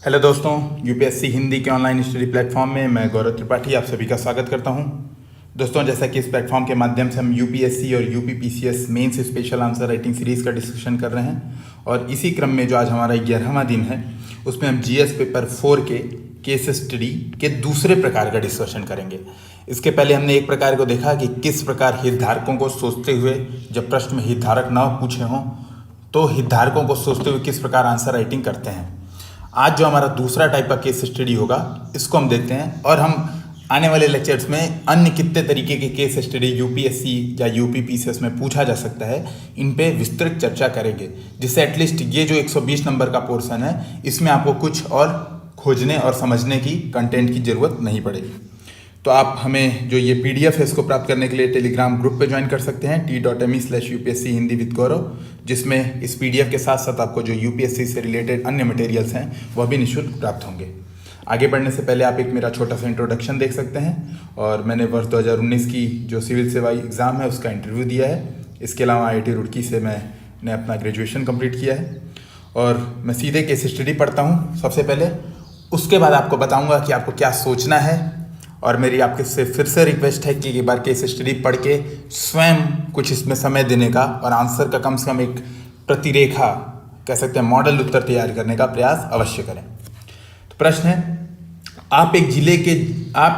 Hello दोस्तों, UPSC Hindi के online study platform में मैं गौरव त्रिपाठी आप सभी का स्वागत करता हूं। दोस्तों, जैसा कि इस प्लेटफॉर्म के माध्यम से हम यूपीएससी और UPPCS mains special answer writing series का डिस्कशन कर रहे हैं और इसी क्रम में जो आज हमारा 11वां दिन है उसमें हम जीएस पेपर 4 के केस स्टडी के दूसरे प्रकार का डिस्कशन करेंगे। इसके पहले हमने एक प्रकार को देखा कि किस प्रकार हितधारकों को सोचते हुए, जब प्रश्न में हितधारक न पूछे हों तो हितधारकों को सोचते हुए किस प्रकार आंसर राइटिंग करते हैं। आज जो हमारा दूसरा टाइप का केस स्टडी होगा इसको हम देखते हैं और हम आने वाले लेक्चर्स में अन्य कितने तरीके के केस स्टडी यूपीएससी या यूपीपीसीएस में पूछा जा सकता है, इन पे विस्तृत चर्चा करेंगे, जिससे एटलीस्ट ये जो 120 नंबर का पोर्शन है इसमें आपको कुछ और खोजने और समझने की कंटेंट की ज़रूरत नहीं पड़ेगी। तो आप हमें जो ये पीडीएफ है इसको प्राप्त करने के लिए टेलीग्राम ग्रुप पे ज्वाइन कर सकते हैं t.me/UPSC हिंदी विद गौरव, जिसमें इस पीडीएफ के साथ साथ आपको जो यूपीएससी से रिलेटेड अन्य मटेरियल्स हैं वह भी निःशुल्क प्राप्त होंगे। आगे बढ़ने से पहले आप एक मेरा छोटा सा इंट्रोडक्शन देख सकते हैं और मैंने वर्ष 2019 की जो सिविल सेवा एग्ज़ाम है उसका इंटरव्यू दिया है। इसके अलावा IIT रुड़की से मैंने अपना ग्रेजुएशन कंप्लीट किया है और मैं सीधे केस स्टडी पढ़ता हूँ सबसे पहले। उसके बाद आपको बताऊँगा कि आपको क्या सोचना है और मेरी आपके से फिर से रिक्वेस्ट है कि एक बार केस स्टडी पढ़ के स्वयं कुछ इसमें समय देने का और आंसर का कम से कम एक प्रतिरेखा, कह सकते हैं मॉडल उत्तर तैयार करने का प्रयास अवश्य करें। तो प्रश्न है, आप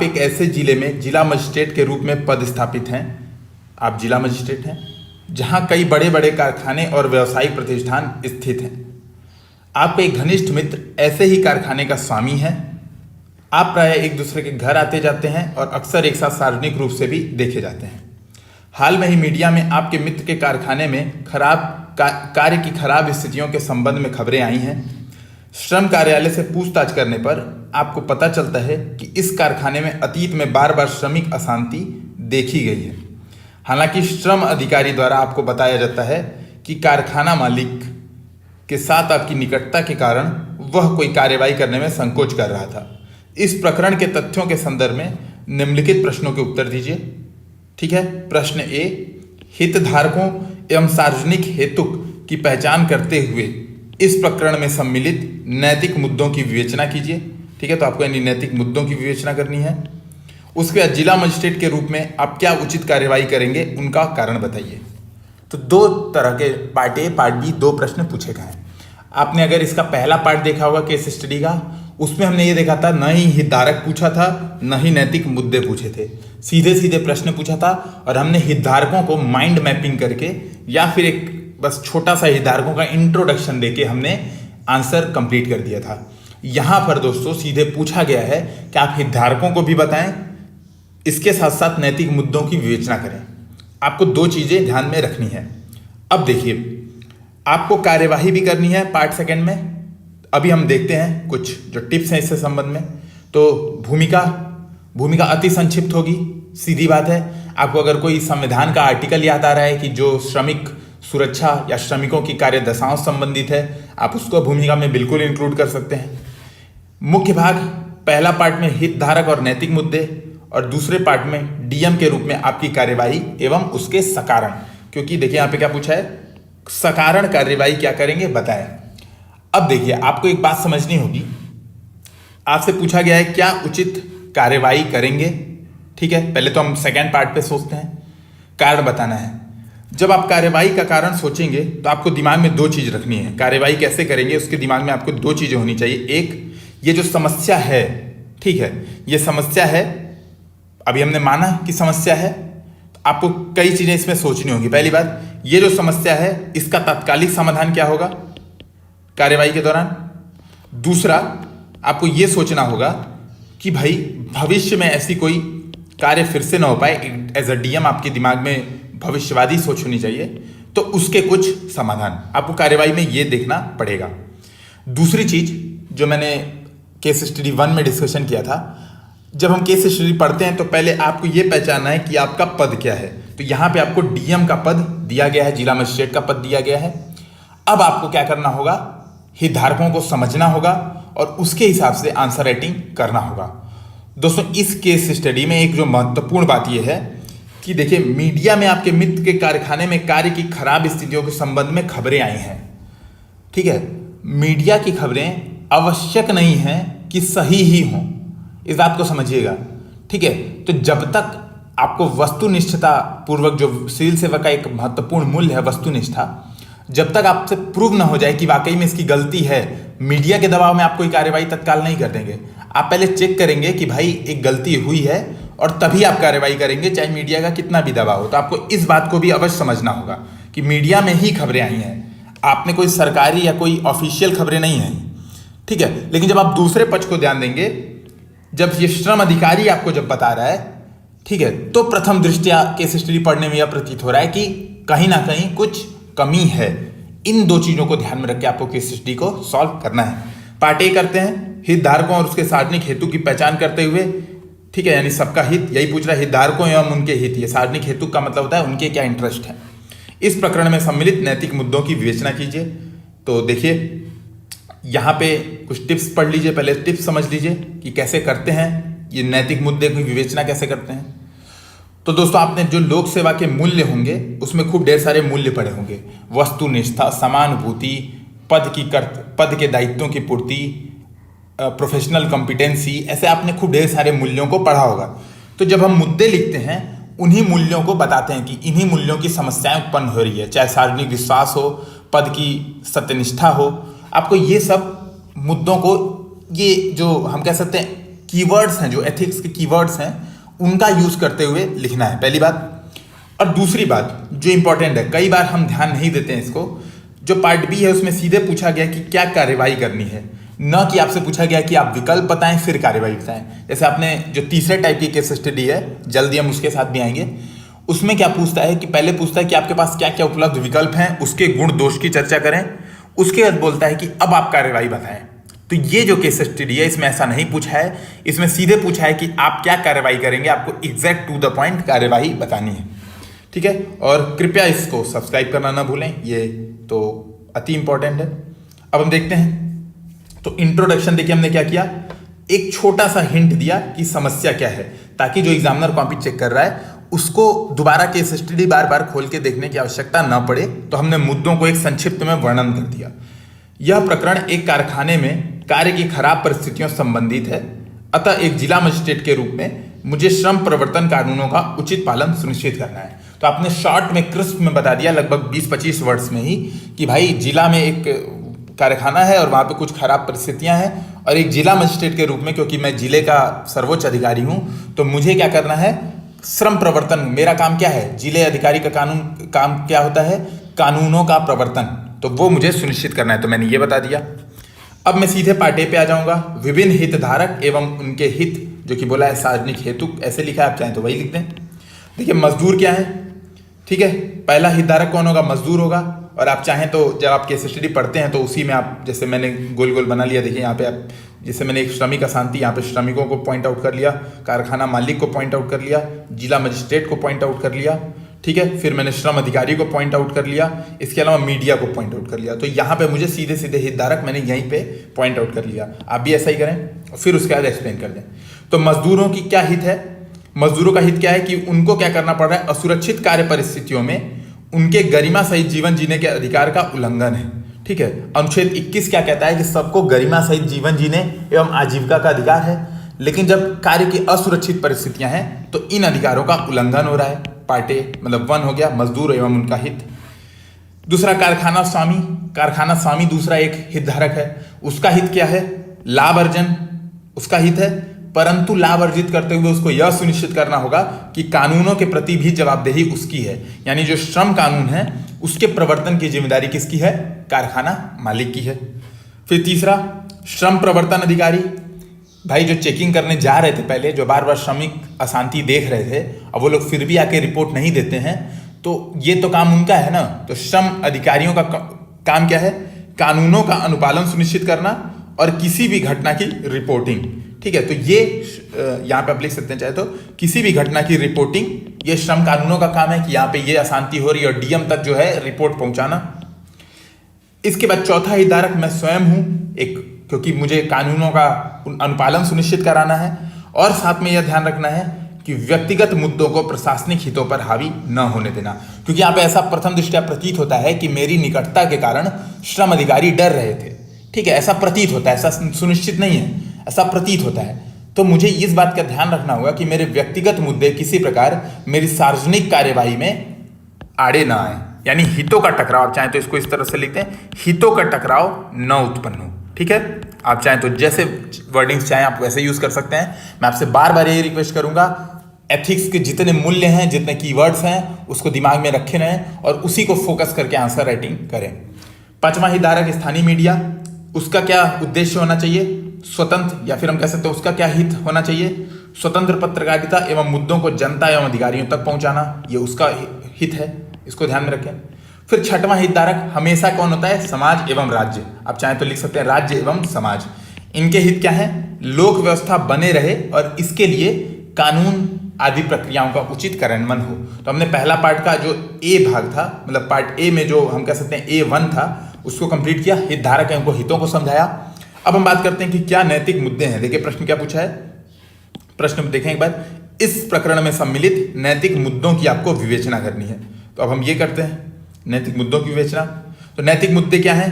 एक ऐसे जिले में जिला मजिस्ट्रेट के रूप में पदस्थापित हैं। आप जिला मजिस्ट्रेट हैं जहां कई बड़े बड़े कारखाने और व्यावसायिक प्रतिष्ठान स्थित हैं। आपका एक घनिष्ठ मित्र ऐसे ही कारखाने का स्वामी है। आप प्राय एक दूसरे के घर आते जाते हैं और अक्सर एक साथ सार्वजनिक रूप से भी देखे जाते हैं। हाल में ही मीडिया में आपके मित्र के कारखाने में कार्य की खराब स्थितियों के संबंध में खबरें आई हैं। श्रम कार्यालय से पूछताछ करने पर आपको पता चलता है कि इस कारखाने में अतीत में बार बार श्रमिक अशांति देखी गई है। हालांकि श्रम अधिकारी द्वारा आपको बताया जाता है कि कारखाना मालिक के साथ आपकी निकटता के कारण वह कोई कार्यवाही करने में संकोच कर रहा था। इस प्रकरण के तथ्यों के संदर्भ में निम्नलिखित प्रश्नों के उत्तर दीजिए। ठीक है। प्रश्न ए, हितधारकों एवं सार्वजनिक हेतुक की पहचान करते हुए इस प्रकरण में सम्मिलित नैतिक मुद्दों की विवेचना कीजिए। ठीक है, तो आपको यानी नैतिक मुद्दों की विवेचना करनी है। उसके बाद जिला मजिस्ट्रेट के रूप में आप क्या उचित कार्यवाही करेंगे, उनका कारण बताइए। तो दो तरह के पार्ट ए पार्ट बी दो प्रश्न पूछे गए हैं। आपने अगर इसका पहला पार्ट देखा होगा केस स्टडी का, उसमें हमने ये देखा था न ही हितधारक पूछा था न ही नैतिक मुद्दे पूछे थे, सीधे सीधे प्रश्न पूछा था और हमने हितधारकों को माइंड मैपिंग करके या फिर एक बस छोटा सा हितधारकों का इंट्रोडक्शन देके हमने आंसर कंप्लीट कर दिया था। यहाँ पर दोस्तों सीधे पूछा गया है कि आप हितधारकों को भी बताएं, इसके साथ साथ नैतिक मुद्दों की विवेचना करें। आपको दो चीजें ध्यान में रखनी है। अब देखिए, आपको कार्यवाही भी करनी है पार्ट सेकंड में। अभी हम देखते हैं कुछ जो टिप्स हैं इससे संबंध में। तो भूमिका अति संक्षिप्त होगी, सीधी बात है। आपको अगर कोई संविधान का आर्टिकल याद आ रहा है कि जो श्रमिक सुरक्षा या श्रमिकों की कार्य दशाओं से संबंधित है, आप उसको भूमिका में बिल्कुल इंक्लूड कर सकते हैं। मुख्य भाग पहला पार्ट में हितधारक और नैतिक मुद्दे और दूसरे पार्ट में डीएम के रूप में आपकी कार्यवाही एवं उसके सकारण। क्योंकि देखिए यहाँ पे क्या पूछा है, सकारण कार्यवाही क्या करेंगे बताएं। अब देखिए, आपको एक बात समझनी होगी। आपसे पूछा गया है क्या उचित कार्यवाही करेंगे। ठीक है, पहले तो हम सेकंड पार्ट पे सोचते हैं, कारण बताना है। जब आप कार्यवाही का कारण सोचेंगे तो आपको दिमाग में दो चीज रखनी है। कार्यवाही कैसे करेंगे उसके दिमाग में आपको दो चीजें होनी चाहिए। एक, ये जो समस्या है, ठीक है, ये समस्या है, अभी हमने माना कि समस्या है, तो आपको कई चीजें इसमें सोचनी होगी। पहली बात, ये जो समस्या है इसका तात्कालिक समाधान क्या होगा कार्यवाही के दौरान। दूसरा, आपको यह सोचना होगा कि भाई भविष्य में ऐसी कोई कार्य फिर से ना हो पाए। एज अ डीएम आपके दिमाग में भविष्यवादी सोच होनी चाहिए, तो उसके कुछ समाधान आपको कार्यवाही में ये देखना पड़ेगा। दूसरी चीज जो मैंने केस स्टडी 1 में डिस्कशन किया था, जब हम केस स्टडी पढ़ते हैं तो पहले आपको ये पहचानना है कि आपका पद क्या है। तो यहां पे आपको डीएम का पद दिया गया है, जिला मजिस्ट्रेट का पद दिया गया है। अब आपको क्या करना होगा, हितधारकों को समझना होगा और उसके हिसाब से आंसर राइटिंग करना होगा। दोस्तों, इस केस स्टडी में एक जो महत्वपूर्ण बात यह है कि देखिए, मीडिया में आपके मित्र के कारखाने में कार्य की खराब स्थितियों के संबंध में खबरें आई हैं। ठीक है, मीडिया की खबरें आवश्यक नहीं है कि सही ही हो, इस बात को समझिएगा। ठीक है, तो जब तक आपको वस्तुनिष्ठता पूर्वक, जो सिविल सेवा का एक महत्वपूर्ण मूल्य है वस्तुनिष्ठा, जब तक आपसे प्रूव ना हो जाए कि वाकई में इसकी गलती है, मीडिया के दबाव में आप कोई कार्रवाई तत्काल नहीं कर देंगे। आप पहले चेक करेंगे कि भाई एक गलती हुई है और तभी आप कार्रवाई करेंगे, चाहे मीडिया का कितना भी दबाव हो। तो आपको इस बात को भी अवश्य समझना होगा कि मीडिया में ही खबरें आई हैं, आपने कोई सरकारी या कोई ऑफिशियल खबरें नहीं आई। ठीक है, लेकिन जब आप दूसरे पक्ष को ध्यान देंगे, जब ये श्रम अधिकारी आपको जब बता रहा है, ठीक है, तो प्रथम दृष्टया केस हिस्ट्री पढ़ने में यह प्रतीत हो रहा है कि कहीं ना कहीं कुछ कमी है। इन दो चीजों को ध्यान में रख के आपको केस हिस्ट्री को सॉल्व करना है। पार्ट ए करते हैं, हितधारकों और उसके सार्वजनिक हेतु की पहचान करते हुए। ठीक है, यानी सबका हित, यही पूछ रहा है, हितधारकों एवं उनके हित। ये सार्वजनिक हेतु का मतलब होता है उनके क्या इंटरेस्ट है। इस प्रकरण में सम्मिलित नैतिक मुद्दों की विवेचना कीजिए। तो देखिए यहाँ पे कुछ टिप्स पढ़ लीजिए, पहले टिप्स समझ लीजिए कि कैसे करते हैं ये नैतिक मुद्दे की विवेचना कैसे करते हैं। तो दोस्तों, आपने जो लोक सेवा के मूल्य होंगे उसमें खूब ढेर सारे मूल्य पढ़े होंगे। वस्तुनिष्ठा, समानुभूति, पद के दायित्वों की पूर्ति, प्रोफेशनल कॉम्पिटेंसी, ऐसे आपने खूब ढेर सारे मूल्यों को पढ़ा होगा। तो जब हम मुद्दे लिखते हैं, उन्हीं मूल्यों को बताते हैं कि इन्हीं मूल्यों की समस्याएं उत्पन्न हो रही है, चाहे सार्वजनिक विश्वास हो, पद की सत्यनिष्ठा हो। आपको ये सब मुद्दों को, ये जो हम कह सकते हैं कीवर्ड्स हैं, जो एथिक्स के कीवर्ड्स हैं, उनका यूज करते हुए लिखना है, पहली बात। और दूसरी बात जो इंपॉर्टेंट है, कई बार हम ध्यान नहीं देते हैं इसको, जो पार्ट बी है उसमें सीधे पूछा गया कि क्या कार्यवाही करनी है, न कि आपसे पूछा गया कि आप विकल्प बताएं फिर कार्यवाही बताएं। जैसे आपने जो तीसरे टाइप की केस स्टडी है, जल्दी हम उसके साथ भी आएंगे, उसमें क्या पूछता है कि पहले पूछता है कि आपके पास क्या क्या उपलब्ध विकल्प हैं, उसके गुण दोष की चर्चा करें, उसके बाद बोलता है कि अब आप कार्यवाही बताएं। तो ये जो केस स्टडी है इसमें ऐसा नहीं पूछा है, इसमें सीधे पूछा है कि आप क्या कार्रवाई करेंगे, आपको एग्जैक्ट टू द पॉइंट कार्यवाही बतानी है। ठीक है, और कृपया इसको सब्सक्राइब करना ना भूलें, ये तो अति इंपॉर्टेंट है। अब हम देखते हैं, तो इंट्रोडक्शन देखिए हमने क्या किया, एक छोटा सा हिंट दिया कि समस्या क्या है, ताकि जो एग्जामिनर कॉपी चेक कर रहा है उसको दोबारा केस स्टडी बार बार खोल के देखने की आवश्यकता ना पड़े। तो हमने मुद्दों को एक संक्षिप्त में वर्णन कर दिया। यह प्रकरण एक कारखाने में कार्य की खराब परिस्थितियों से संबंधित है, अतः एक जिला मजिस्ट्रेट के रूप में मुझे श्रम प्रवर्तन कानूनों का उचित पालन सुनिश्चित करना है। तो आपने शॉर्ट में, क्रिस्प में बता दिया, लगभग 20-25 वर्ड्स में ही, कि भाई जिला में एक कारखाना है और वहाँ पे कुछ खराब परिस्थितियाँ हैं, और एक जिला मजिस्ट्रेट के रूप में, क्योंकि मैं जिले का सर्वोच्च अधिकारी हूँ, तो मुझे क्या करना है, श्रम प्रवर्तन, मेरा काम क्या है, जिले अधिकारी का काम क्या होता है, कानूनों का प्रवर्तन, तो वो मुझे सुनिश्चित करना है। तो मैंने ये बता दिया। अब मैं सीधे पार्ट ए पे आ जाऊंगा। विभिन्न हितधारक एवं उनके हित, जो कि बोला है सार्वजनिक हेतु, ऐसे लिखा है, आप चाहें तो वही लिख दें। देखिए मजदूर क्या है, ठीक है, पहला हितधारक कौन होगा, मजदूर होगा। और आप चाहें तो जब आप केस स्टडी पढ़ते हैं तो उसी में आप, जैसे मैंने गोल गोल बना लिया, देखिए यहाँ पे आप, जैसे मैंने एक श्रमिक अशांति, यहाँ पे श्रमिकों को पॉइंट आउट कर लिया, कारखाना मालिक को पॉइंट आउट कर लिया, जिला मजिस्ट्रेट को पॉइंट आउट कर लिया, ठीक है, फिर मैंने श्रम अधिकारी को पॉइंट आउट कर लिया, इसके अलावा मीडिया को पॉइंट आउट कर लिया। तो यहाँ पे मुझे सीधे सीधे हितधारक मैंने यहीं पे पॉइंट आउट कर लिया। आप भी ऐसा ही करें, फिर उसके बाद एक्सप्लेन कर दें। तो मजदूरों की क्या हित है, मजदूरों का हित क्या है कि उनको क्या करना पड़ रहा है, असुरक्षित कार्य परिस्थितियों में उनके गरिमा सहित जीवन जीने के अधिकार का उल्लंघन है। ठीक है, अनुच्छेद 21 क्या कहता है कि सबको गरिमा सहित जीवन जीने एवं आजीविका का अधिकार है, लेकिन जब कार्य की असुरक्षित परिस्थितियां हैं तो इन अधिकारों का उल्लंघन हो रहा है। पार्ट ए मतलब 1 हो गया, मजदूर एवं उनका हित। दूसरा कारखाना स्वामी, कारखाना स्वामी दूसरा एक हितधारक है, उसका हित क्या है, लाभ अर्जन उसका हित है, परंतु लाभ अर्जित करते हुए उसको यह सुनिश्चित करना होगा कि कानूनों के प्रति भी जवाबदेही उसकी है, यानी जो श्रम कानून है उसके प्रवर्तन की जिम्मेदारी किसकी है, कारखाना मालिक की है। फिर तीसरा श्रम प्रवर्तन अधिकारी, भाई जो चेकिंग करने जा रहे थे पहले, जो बार बार श्रमिक अशांति देख रहे थे, अब वो लोग फिर भी आके रिपोर्ट नहीं देते हैं, तो ये तो काम उनका है ना। तो श्रम अधिकारियों का काम क्या है, कानूनों का अनुपालन सुनिश्चित करना और किसी भी घटना की रिपोर्टिंग। ठीक है, तो ये यहाँ पे आप लिख सकते हैं चाहे तो, किसी भी घटना की रिपोर्टिंग, ये श्रम कानूनों का काम है कि यहाँ पे ये अशांति हो रही है और डीएम तक जो है रिपोर्ट पहुंचाना। इसके बाद चौथा हितधारक मैं स्वयं हूं, एक, क्योंकि मुझे कानूनों का अनुपालन सुनिश्चित कराना है, और साथ में यह ध्यान रखना है कि व्यक्तिगत मुद्दों को प्रशासनिक हितों पर हावी न होने देना, क्योंकि यहाँ पे ऐसा प्रथम दृष्टया प्रतीत होता है कि मेरी निकटता के कारण श्रम अधिकारी डर रहे थे ठीक है, ऐसा प्रतीत होता है, ऐसा सुनिश्चित नहीं है, ऐसा प्रतीत होता है। तो मुझे इस बात का ध्यान रखना होगा कि मेरे व्यक्तिगत मुद्दे किसी प्रकार मेरी सार्वजनिक कार्यवाही में आड़े ना आए, यानी हितों का टकराव, आप चाहें तो इसको इस तरह से लिखते हैं, हितों का टकराव न उत्पन्न हो। ठीक है, आप चाहें तो जैसे वर्डिंग्स चाहें आप वैसे यूज कर सकते हैं। मैं आपसे बार बार यही रिक्वेस्ट करूंगा, एथिक्स के जितने मूल्य हैं, जितने कीवर्ड्स हैं, उसको दिमाग में रखे रहें और उसी को फोकस करके आंसर राइटिंग करें। पांचवा हितधारक स्थानीय मीडिया, उसका क्या उद्देश्य होना चाहिए? स्वतंत्र, या फिर हम कह सकते हैं उसका क्या हित होना चाहिए? स्वतंत्र पत्रकारिता एवं मुद्दों को जनता एवं अधिकारियों तक पहुंचाना, ये उसका हित है, इसको ध्यान में रखें। फिर छठवां हितधारक हमेशा कौन होता है? समाज एवं राज्य, आप चाहें तो लिख सकते हैं राज्य एवं समाज। इनके हित क्या है? लोक व्यवस्था बने रहे और इसके लिए कानून आदि प्रक्रियाओं का उचित कार्यान्वयन हो। तो हमने पहला पार्ट का जो ए भाग था, मतलब पार्ट ए में जो हम कह सकते हैं A1 था, उसको कंप्लीट किया, हितधारक उनको हितों को समझाया। अब हम बात करते हैं कि क्या नैतिक मुद्दे हैं। देखिए प्रश्न क्या पूछा है, प्रश्न देखें एक बार, इस प्रकरण में सम्मिलित नैतिक मुद्दों की आपको विवेचना करनी है। तो अब हम ये करते हैं, नैतिक मुद्दों की विवेचना। तो नैतिक मुद्दे क्या हैं?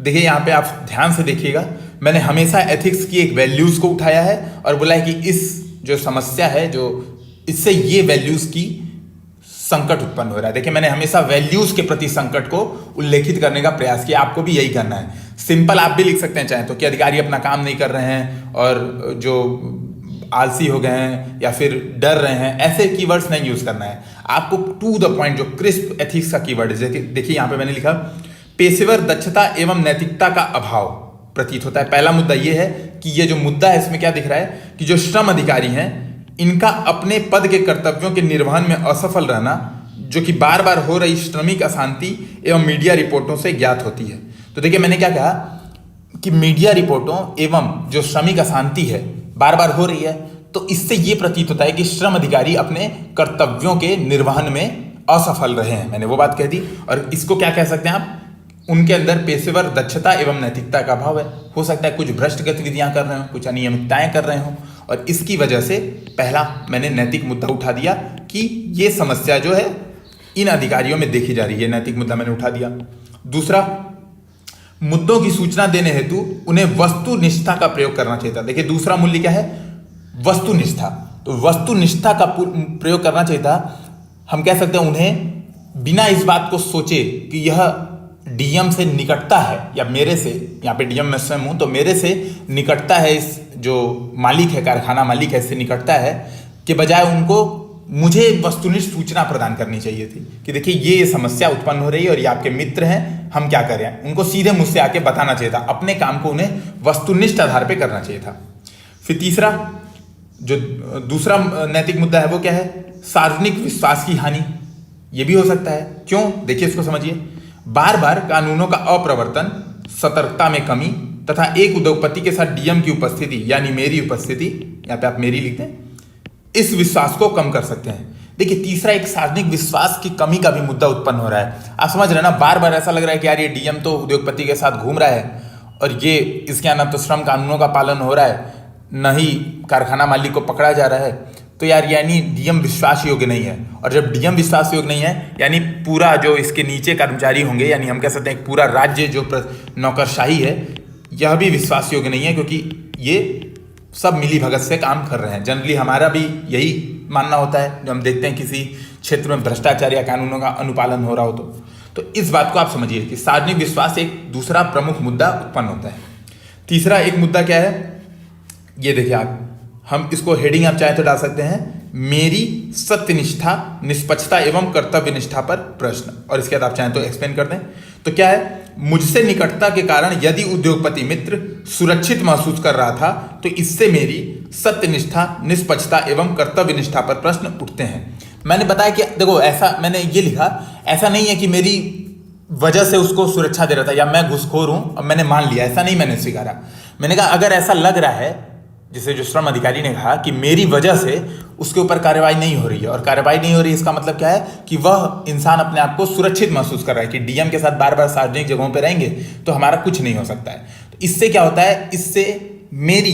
देखिए यहाँ पे आप ध्यान से देखिएगा, मैंने हमेशा एथिक्स की एक वैल्यूज को उठाया है और बोला है कि इस जो समस्या है, जो इससे ये वैल्यूज की संकट उत्पन्न हो रहा है। देखिए मैंने हमेशा वैल्यूज के प्रति संकट को उल्लेखित करने का प्रयास किया, आपको भी यही करना है। सिंपल आप भी लिख सकते हैं चाहे तो, कि अधिकारी अपना काम नहीं कर रहे हैं और जो आलसी हो गए हैं या फिर डर रहे हैं, ऐसे कीवर्ड्स नहीं यूज करना है आपको। टू द पॉइंट, जो क्रिस्प एथिक्स का कीवर्ड है, देखिए यहाँ पे मैंने लिखा पेशेवर दक्षता एवं नैतिकता का अभाव प्रतीत होता है। पहला मुद्दा ये है कि ये जो मुद्दा है इसमें क्या दिख रहा है कि जो श्रम अधिकारी हैं इनका अपने पद के कर्तव्यों के निर्वहन में असफल रहना, जो कि बार बार हो रही श्रमिक अशांति एवं मीडिया रिपोर्टों से ज्ञात होती है। तो देखिए मैंने क्या कहा कि मीडिया रिपोर्टों एवं जो श्रमिक अशांति है बार बार हो रही है, तो इससे ये प्रतीत होता है कि श्रम अधिकारी अपने कर्तव्यों के निर्वहन में असफल रहे हैं। मैंने वो बात कह दी। और इसको क्या कह सकते हैं आप? उनके अंदर पेशेवर दक्षता एवं नैतिकता का अभाव है। हो सकता है कुछ भ्रष्ट गतिविधियां कर रहे हो, कुछ अनियमितताएं कर रहे हो, और इसकी वजह से पहला मैंने नैतिक मुद्दा उठा दिया कि ये समस्या जो है इन अधिकारियों में देखी जा रही है, नैतिक मुद्दा मैंने उठा दिया। दूसरा, मुद्दों की सूचना देने हेतु उन्हें वस्तुनिष्ठता का प्रयोग करना चाहिए था। देखिए दूसरा मूल्य क्या है? वस्तुनिष्ठा। तो वस्तुनिष्ठा का प्रयोग करना चाहिए था। हम कह सकते हैं उन्हें बिना इस बात को सोचे कि यह डीएम से निकटता है या मेरे से, यहाँ पे डीएम में स्वयं हूं तो मेरे से निकटता है, इस जो मालिक है, कारखाना मालिक है, इससे निकटता है, के बजाय उनको मुझे वस्तुनिष्ठ सूचना प्रदान करनी चाहिए थी कि देखिए ये समस्या उत्पन्न हो रही है और ये आपके मित्र हैं, हम क्या करें। उनको सीधे मुझसे आके बताना चाहिए था, अपने काम को उन्हें वस्तुनिष्ठ आधार पर करना चाहिए था। फिर तीसरा, जो दूसरा नैतिक मुद्दा है वो क्या है? सार्वजनिक विश्वास की हानि। ये भी हो सकता है। क्यों? देखिए इसको समझिए। बार बार कानूनों का अप्रवर्तन, सतर्कता में कमी तथा एक उद्योगपति के साथ डीएम की उपस्थिति यानी मेरी उपस्थिति, यहाँ पे आप मेरी लिखते हैं, इस विश्वास को कम कर सकते हैं। देखिए तीसरा, एक सार्वजनिक विश्वास की कमी का भी मुद्दा उत्पन्न हो रहा है। आप समझ रहे हैं ना, बार बार ऐसा लग रहा है कि यार ये डीएम तो उद्योगपति के साथ घूम रहा है और ये इसके यहाँ न तो श्रम कानूनों का पालन हो रहा है, न ही कारखाना मालिक को पकड़ा जा रहा है। तो यार यानी डीएम विश्वास योग्य नहीं है, और जब डीएम विश्वास योग्य नहीं है यानी पूरा जो इसके नीचे कर्मचारी होंगे, यानी हम कह सकते हैं पूरा राज्य जो नौकरशाही है, यह भी विश्वास योग्य नहीं है, क्योंकि ये सब मिली भगत से काम कर रहे हैं। जनरली हमारा भी यही मानना होता है जो हम देखते हैं किसी क्षेत्र में भ्रष्टाचार या कानूनों का अनुपालन हो रहा हो तो इस बात को आप समझिए कि सार्वजनिक विश्वास एक दूसरा प्रमुख मुद्दा उत्पन्न होता है। तीसरा एक मुद्दा क्या है? ये देखिए आप, हम इसको हेडिंग आप चाहे तो डाल सकते हैं, मेरी सत्यनिष्ठा, निष्पक्षता एवं कर्तव्य निष्ठा पर प्रश्न, और इसके बाद आप चाहें तो एक्सप्लेन कर दें। तो क्या है? मुझसे निकटता के कारण यदि उद्योगपति मित्र सुरक्षित महसूस कर रहा था तो इससे मेरी सत्यनिष्ठा, निष्पक्षता एवं कर्तव्य निष्ठा पर प्रश्न उठते हैं। मैंने बताया कि देखो ऐसा, मैंने ये लिखा, ऐसा नहीं है कि मेरी वजह से उसको सुरक्षा दे रहा था या मैं घूसखोर हूं और मैंने मान लिया, ऐसा नहीं मैंने स्वीकारा। मैंने कहा अगर ऐसा लग रहा है, जिसे जो श्रम अधिकारी ने कहा कि मेरी वजह से उसके ऊपर कार्रवाई नहीं हो रही है, और कार्रवाई नहीं हो रही है इसका मतलब क्या है कि वह इंसान अपने आप को सुरक्षित महसूस कर रहा है कि डीएम के साथ बार बार सार्वजनिक जगहों पर रहेंगे तो हमारा कुछ नहीं हो सकता है। तो इससे क्या होता है? इससे मेरी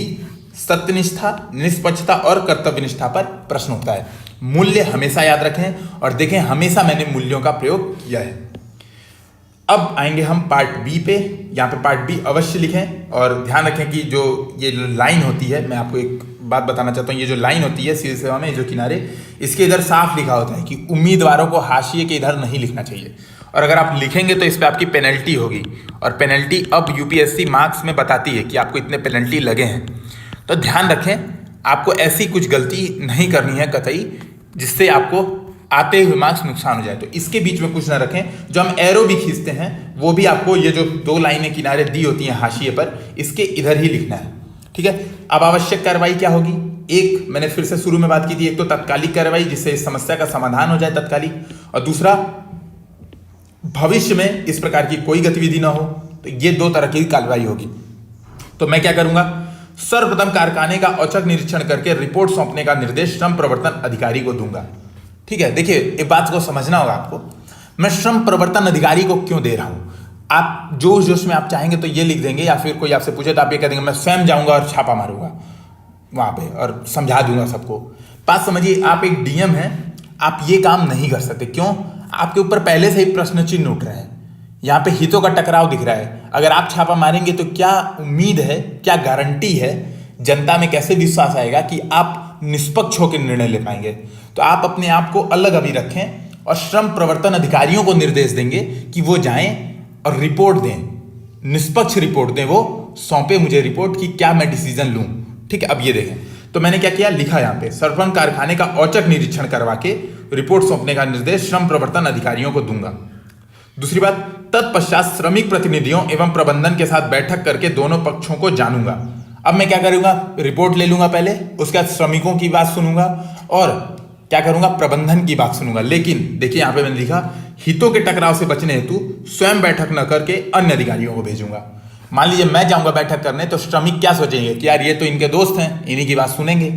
सत्यनिष्ठा, निष्पक्षता और कर्तव्यनिष्ठा पर प्रश्न उठता है। मूल्य हमेशा याद रखें और देखें हमेशा मैंने मूल्यों का प्रयोग किया है। अब आएंगे हम पार्ट बी पे, यहाँ पे पार्ट बी अवश्य लिखें। और ध्यान रखें कि जो ये लाइन होती है, मैं आपको एक बात बताना चाहता हूँ, ये जो लाइन होती है सीधी सेवा में, जो किनारे, इसके इधर साफ लिखा होता है कि उम्मीदवारों को हाशिए के इधर नहीं लिखना चाहिए। और अगर आप लिखेंगे तो इस पर आपकी पेनल्टी होगी, और पेनल्टी अब यूपीएससी मार्क्स में बताती है कि आपको इतने पेनल्टी लगे हैं। तो ध्यान रखें, आपको ऐसी कुछ गलती नहीं करनी है कतई जिससे आपको आते हुए मार्क्स नुकसान हो जाए। तो इसके बीच में कुछ ना रखें। जो हम एरो भी खींचते हैं वो भी आपको ये जो 2 लाइनें किनारे दी होती हैं हाशिए पर, इसके इधर ही लिखना है, ठीक है। अब आवश्यक कार्रवाई क्या होगी? एक, मैंने फिर से शुरू में बात की थी, एक तो तत्कालिक कार्रवाई जिससे इस समस्या का समाधान हो जाए तत्कालिक, और दूसरा भविष्य में इस प्रकार की कोई गतिविधि ना हो। तो ये 2 तरह की कार्रवाई होगी। तो मैं क्या करूंगा? सर्वप्रथम कारखाने का औचक निरीक्षण करके रिपोर्ट सौंपने का निर्देश श्रम प्रवर्तन अधिकारी को दूंगा, ठीक है। देखिए, एक बात को समझना होगा आपको, मैं श्रम प्रवर्तन अधिकारी को क्यों दे रहा हूं। आप जोश जोश में आप चाहेंगे तो ये लिख देंगे, या फिर कोई आपसे पूछे तो आप ये कह देंगे मैं स्वयं जाऊंगा और छापा मारूंगा वहां पे और समझा दूंगा सबको। बात समझिए, आप एक डीएम हैं, आप ये काम नहीं कर सकते। क्यों? आपके ऊपर पहले से ही प्रश्न चिन्ह उठ रहे हैं, यहाँ पे हितों का टकराव दिख रहा है। अगर आप छापा मारेंगे तो क्या उम्मीद है, क्या गारंटी है, जनता में कैसे विश्वास आएगा कि आप निष्पक्ष होकर निर्णय ले पाएंगे। तो आप अपने आप को अलग अभी रखें और श्रम प्रवर्तन अधिकारियों को निर्देश देंगे कि वो जाएं और रिपोर्ट दें, निष्पक्ष रिपोर्ट दें, वो सौंपे मुझे रिपोर्ट कि क्या मैं डिसीजन लूं, ठीक है। अब ये देखें, तो मैंने क्या किया, लिखा यहाँ पे, सर्वप्रथम कारखाने का औचक निरीक्षण करवा के रिपोर्ट सौंपने का निर्देश श्रम प्रवर्तन अधिकारियों को दूंगा। दूसरी बात, तत्पश्चात श्रमिक प्रतिनिधियों एवं प्रबंधन के साथ बैठक करके दोनों पक्षों को जानूंगा। अब मैं क्या करूंगा? रिपोर्ट ले लूंगा पहले, उसके बाद श्रमिकों की बात सुनूंगा और क्या करूंगा? प्रबंधन की बात सुनूंगा। लेकिन देखिए यहाँ पे मैंने लिखा, हितों के टकराव से बचने हेतु स्वयं बैठक न करके अन्य अधिकारियों को भेजूंगा। मान लीजिए मैं जाऊंगा बैठक करने, तो श्रमिक क्या सोचेंगे कि यार ये तो इनके दोस्त हैं, इन्हीं की बात सुनेंगे।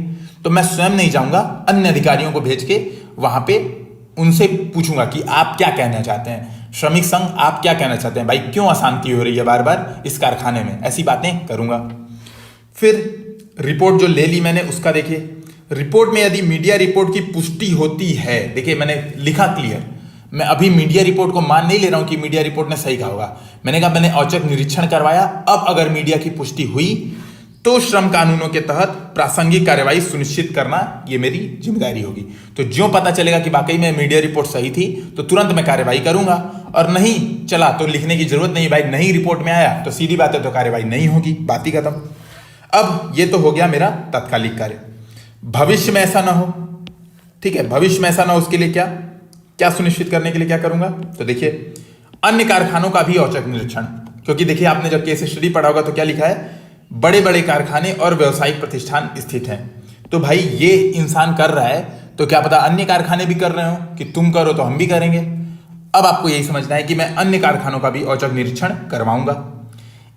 तो मैं स्वयं नहीं जाऊंगा, अन्य अधिकारियों को भेज के वहां पे उनसे पूछूंगा कि आप क्या कहना चाहते हैं, श्रमिक संघ आप क्या कहना चाहते हैं, भाई क्यों अशांति हो रही है बार बार इस कारखाने में, ऐसी बातें करूंगा। फिर रिपोर्ट जो ले ली मैंने उसका देखिए, रिपोर्ट में यदि मीडिया रिपोर्ट की पुष्टि होती है, देखिए मैंने लिखा क्लियर, मैं अभी मीडिया रिपोर्ट को मान नहीं ले रहा हूं कि मीडिया रिपोर्ट ने सही कहा होगा। मैंने कहा मैंने औचक निरीक्षण करवाया, अब अगर मीडिया की पुष्टि हुई तो श्रम कानूनों के तहत प्रासंगिक कार्यवाही सुनिश्चित करना ये मेरी जिम्मेदारी होगी। तो जो पता चलेगा कि वाकई में मीडिया रिपोर्ट सही थी तो तुरंत मैं कार्यवाही करूंगा, और नहीं चला तो लिखने की जरूरत नहीं, भाई नहीं रिपोर्ट में आया तो सीधी बात है तो कार्यवाही नहीं होगी, बात ही खत्म। अब ये तो हो गया मेरा तत्कालिक कार्य। भविष्य में ऐसा ना हो, ठीक है, भविष्य में ऐसा ना हो उसके लिए क्या क्या सुनिश्चित करने के लिए क्या करूंगा? तो देखिए, अन्य कारखानों का भी औचक निरीक्षण, क्योंकि देखिए आपने जब केस स्टडी पढ़ा होगा तो क्या लिखा है, बड़े बड़े कारखाने और व्यावसायिक प्रतिष्ठान स्थित हैं। तो भाई ये इंसान कर रहा है तो क्या पता अन्य कारखाने भी कर रहे हो, कि तुम करो तो हम भी करेंगे। अब आपको यही समझना है कि मैं अन्य कारखानों का भी औचक निरीक्षण करवाऊंगा।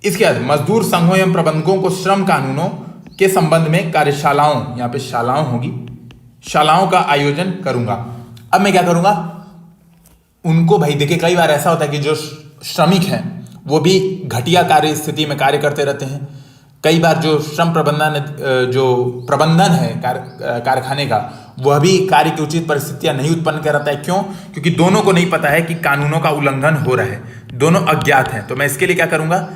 इसके बाद मजदूर संघों एवं प्रबंधकों को श्रम कानूनों के संबंध में कार्यशालाओं, यहाँ पे शालाओं होगी, शालाओं का आयोजन करूंगा। अब मैं क्या करूंगा, उनको भाई देखिए कई बार ऐसा होता है कि जो श्रमिक हैं वो भी घटिया कार्य स्थिति में कार्य करते रहते हैं। कई बार जो श्रम प्रबंधन है कारखाने का, वह भी कार्य की उचित परिस्थितियां नहीं उत्पन्न कराता है। क्यों? क्योंकि दोनों को नहीं पता है कि कानूनों का उल्लंघन हो रहा है, दोनों अज्ञात हैं। तो मैं इसके लिए क्या करूंगा,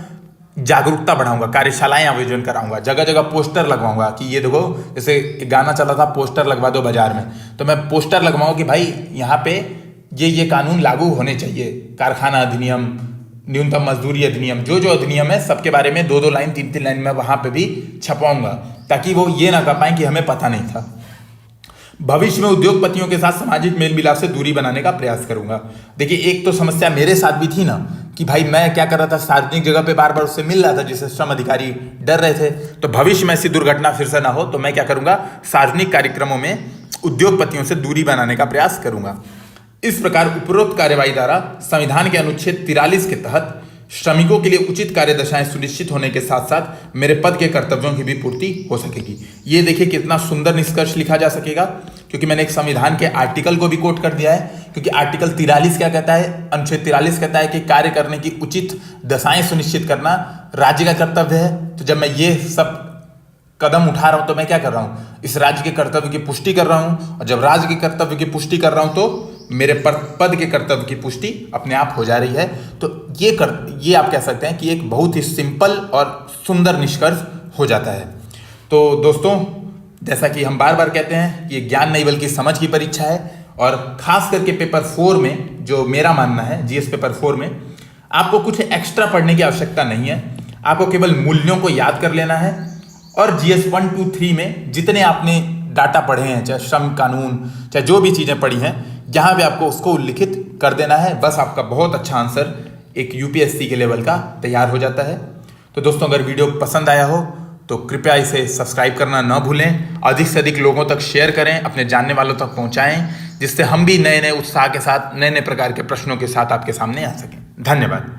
जागरूकता बढ़ाऊंगा, कार्यशालाएं आयोजन कराऊंगा, जगह जगह पोस्टर लगवाऊंगा कि ये देखो, जैसे गाना चला था पोस्टर लगवा दो बाजार में, तो मैं पोस्टर लगवाऊंगा कि भाई यहाँ पे ये कानून लागू होने चाहिए, कारखाना अधिनियम, न्यूनतम मजदूरी अधिनियम, जो जो अधिनियम है सबके बारे में 2-2 लाइन 3-3 लाइन में वहां पे भी छपवाऊंगा, ताकि वो ये ना कर पाए कि हमें पता नहीं था। भविष्य में उद्योगपतियों के साथ सामाजिक मेल मिलाप से दूरी बनाने का प्रयास करूंगा। देखिए एक तो समस्या मेरे साथ भी थी ना, कि भाई मैं क्या कर रहा था, सार्वजनिक जगह पे बार बार उससे मिल रहा था जिससे श्रम अधिकारी डर रहे थे। तो भविष्य में ऐसी दुर्घटना फिर से ना हो तो मैं क्या करूंगा, सार्वजनिक कार्यक्रमों में उद्योगपतियों से दूरी बनाने का प्रयास करूंगा। इस प्रकार उपरोक्त कार्यवाही द्वारा संविधान के अनुच्छेद 43 के तहत श्रमिकों के लिए उचित कार्य दशाएं सुनिश्चित होने के साथ साथ मेरे पद के कर्तव्यों की भी पूर्ति हो सकेगी। ये देखिए कितना सुंदर निष्कर्ष लिखा जा सकेगा, क्योंकि मैंने एक संविधान के आर्टिकल को भी कोट कर दिया है। क्योंकि आर्टिकल 43 क्या कहता है, अनुच्छेद 43 कहता है कि कार्य करने की उचित दशाएं सुनिश्चित करना राज्य का कर्तव्य है। तो जब मैं ये सब कदम उठा रहा हूं तो मैं क्या कर रहा हूं, इस राज्य के कर्तव्य की पुष्टि कर रहा हूं, और जब राज्य के कर्तव्य की पुष्टि कर रहा हूं तो मेरे पद के कर्तव्य की पुष्टि अपने आप हो जा रही है। तो ये आप कह सकते हैं कि एक बहुत ही सिंपल और सुंदर निष्कर्ष हो जाता है। तो दोस्तों, जैसा कि हम बार बार कहते हैं कि ये ज्ञान नहीं बल्कि समझ की परीक्षा है, और खास करके पेपर 4 में जो मेरा मानना है, जीएस पेपर 4 में आपको कुछ एक्स्ट्रा पढ़ने की आवश्यकता नहीं है। आपको केवल मूल्यों को याद कर लेना है, और जीएस 1, 2, 3 में जितने आपने डाटा पढ़े हैं, चाहे श्रम कानून, चाहे जो भी चीज़ें पढ़ी हैं, जहाँ भी आपको उसको उल्लिखित कर देना है। बस आपका बहुत अच्छा आंसर एक यूपीएससी के लेवल का तैयार हो जाता है। तो दोस्तों, अगर वीडियो पसंद आया हो तो कृपया इसे सब्सक्राइब करना न भूलें। अधिक से अधिक लोगों तक शेयर करें, अपने जानने वालों तक पहुंचाएं, जिससे हम भी नए नए उत्साह के साथ, नए नए प्रकार के प्रश्नों के साथ आपके सामने आ सकें। धन्यवाद।